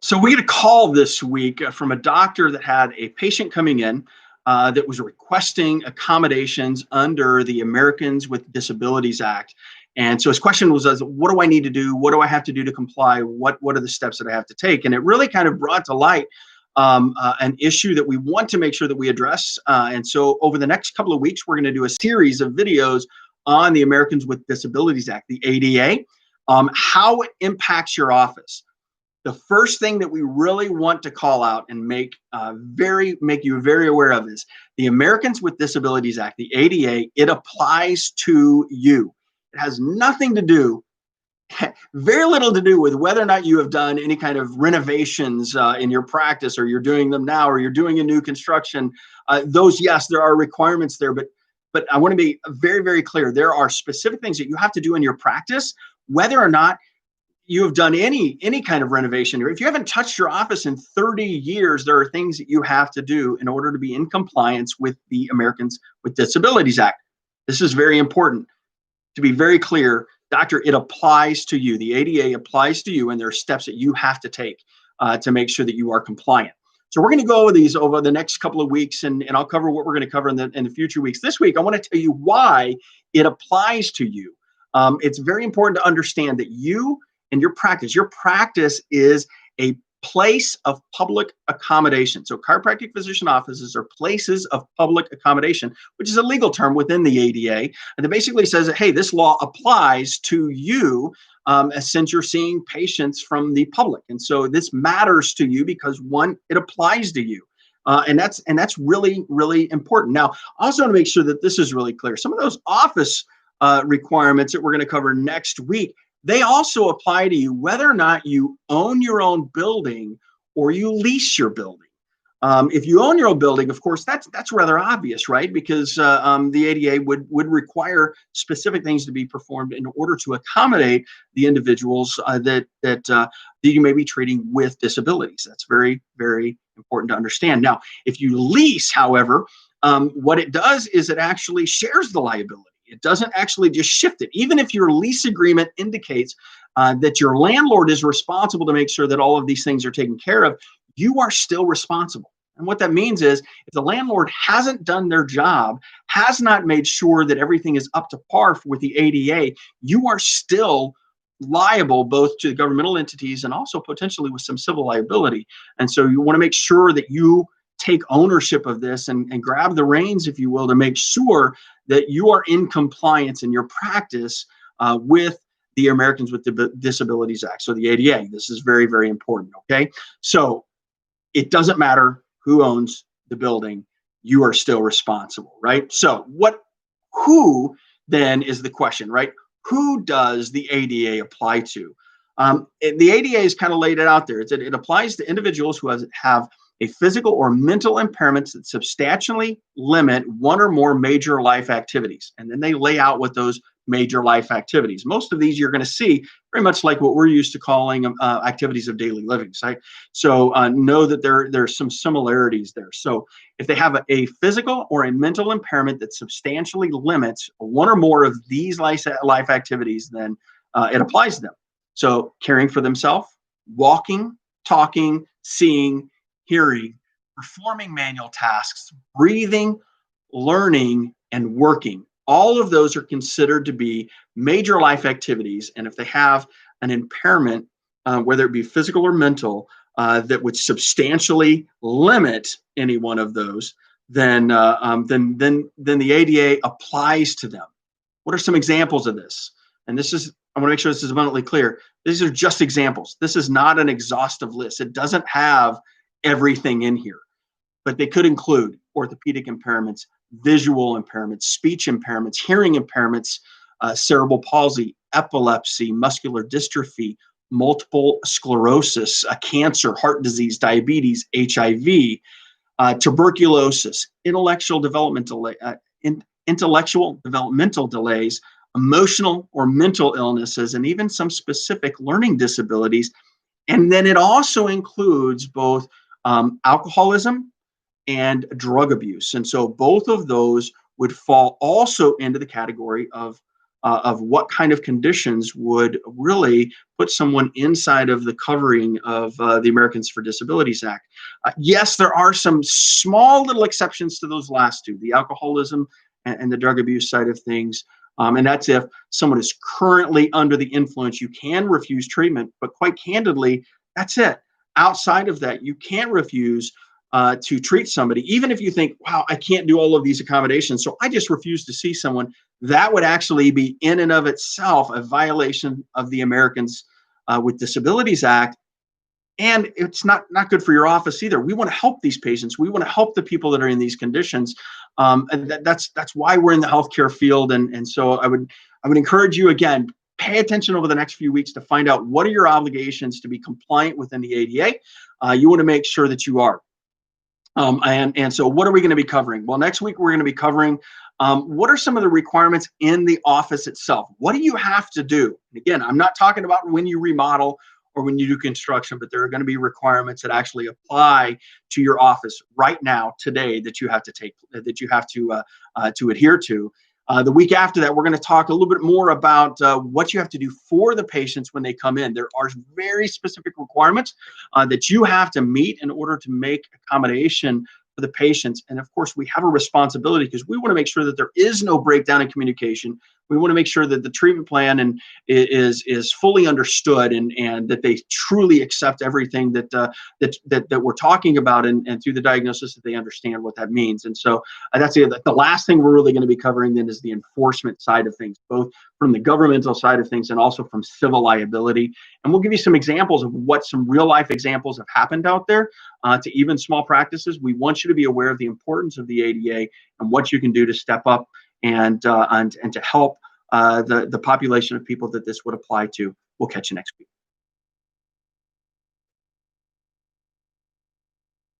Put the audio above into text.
So we get a call this week from a doctor that had a patient coming in that was requesting accommodations under the Americans with Disabilities Act. And so his question was, what do I need to do? What do I have to do to comply? What are the steps that I have to take? And it really kind of brought to light an issue that we want to make sure that we address. And so over the next couple of weeks, we're going to do a series of videos on the Americans with Disabilities Act, the ADA, how it impacts your office. The first thing that we really want to call out and make you very aware of is the Americans with Disabilities Act, the ADA. It applies to you. It has nothing to do, very little to do with whether or not you have done any kind of renovations in your practice, or you're doing them now, or you're doing a new construction. Those, yes, there are requirements there, but I want to be very, very clear. There are specific things that you have to do in your practice, whether or not you have done any kind of renovation, or if you haven't touched your office in 30 years, there are things that you have to do in order to be in compliance with the Americans with Disabilities Act. This is very important to be very clear. Doctor, it applies to you. The ADA applies to you, and there are steps that you have to take to make sure that you are compliant. So we're going to go over these over the next couple of weeks, and I'll cover what we're going to cover in the future weeks. This week, I want to tell you why it applies to you. It's very important to understand that you and your practice is a place of public accommodation. So chiropractic physician offices are places of public accommodation, which is a legal term within the ADA. And it basically says that, hey, this law applies to you since you're seeing patients from the public. And so this matters to you because, one, it applies to you. And that's really, really important. Now, I also want to make sure that this is really clear. Some of those office requirements that we're going to cover next week, they also apply to you whether or not you own your own building or you lease your building. If you own your own building, of course, that's rather obvious, right? Because the ADA would require specific things to be performed in order to accommodate the individuals that you may be treating with disabilities. That's very, very important to understand. Now, if you lease, however, what it does is it actually shares the liability. It doesn't actually just shift it. Even if your lease agreement indicates that your landlord is responsible to make sure that all of these things are taken care of, you are still responsible. And what that means is if the landlord hasn't done their job, has not made sure that everything is up to par with the ADA, you are still liable both to governmental entities and also potentially with some civil liability. And so you want to make sure that you take ownership of this and grab the reins, if you will, to make sure that you are in compliance in your practice with the Americans with Disabilities Act. So the ADA, this is very, very important, okay? So it doesn't matter who owns the building, you are still responsible, right? So who then is the question, right? Who does the ADA apply to? The ADA is kind of laid it out there. It applies to individuals who have a physical or mental impairments that substantially limit one or more major life activities. And then they lay out what those major life activities. Most of these you're going to see very much like what we're used to calling activities of daily living. So know that there's some similarities there. So if they have a physical or a mental impairment that substantially limits one or more of these life activities, then it applies to them. So caring for themselves, walking, talking, seeing, hearing, performing manual tasks, breathing, learning, and working. All of those are considered to be major life activities. And if they have an impairment, whether it be physical or mental, that would substantially limit any one of those, then the ADA applies to them. What are some examples of this? And I want to make sure this is abundantly clear. These are just examples. This is not an exhaustive list. It doesn't have everything in here, but they could include orthopedic impairments, visual impairments, speech impairments, hearing impairments, cerebral palsy, epilepsy, muscular dystrophy, multiple sclerosis, cancer, heart disease, diabetes, HIV, tuberculosis, intellectual developmental delays, emotional or mental illnesses, and even some specific learning disabilities. And then it also includes both alcoholism and drug abuse. And so both of those would fall also into the category of of what kind of conditions would really put someone inside of the covering of the Americans for Disabilities Act. Yes, there are some small little exceptions to those last two, the alcoholism and the drug abuse side of things. And that's if someone is currently under the influence, you can refuse treatment, but quite candidly, that's it. Outside of that, you can't refuse to treat somebody, even if you think, wow, I can't do all of these accommodations, so I just refuse to see someone. That would actually be in and of itself a violation of the Americans with Disabilities Act. And it's not good for your office either. We want to help these patients. We want to help the people that are in these conditions. And that's why we're in the healthcare field. And so I would encourage you, again, pay attention over the next few weeks to find out what are your obligations to be compliant within the ADA. You want to make sure that you are. And so what are we going to be covering? Well, next week we're going to be covering what are some of the requirements in the office itself? What do you have to do? And again, I'm not talking about when you remodel or when you do construction, but there are going to be requirements that actually apply to your office right now, today, that you have to adhere to. The week after that, we're going to talk a little bit more about what you have to do for the patients when they come in. There are very specific requirements that you have to meet in order to make accommodation for the patients. And of course, we have a responsibility because we want to make sure that there is no breakdown in communication. We want to make sure that the treatment plan is fully understood and that they truly accept everything that we're talking about, and through the diagnosis that they understand what that means. And so that's the last thing we're really going to be covering then is the enforcement side of things, both from the governmental side of things and also from civil liability. And we'll give you some examples of what some real life examples have happened out there to even small practices. We want you to be aware of the importance of the ADA and what you can do to step up and to help the population of people that this would apply to. We'll catch you next week.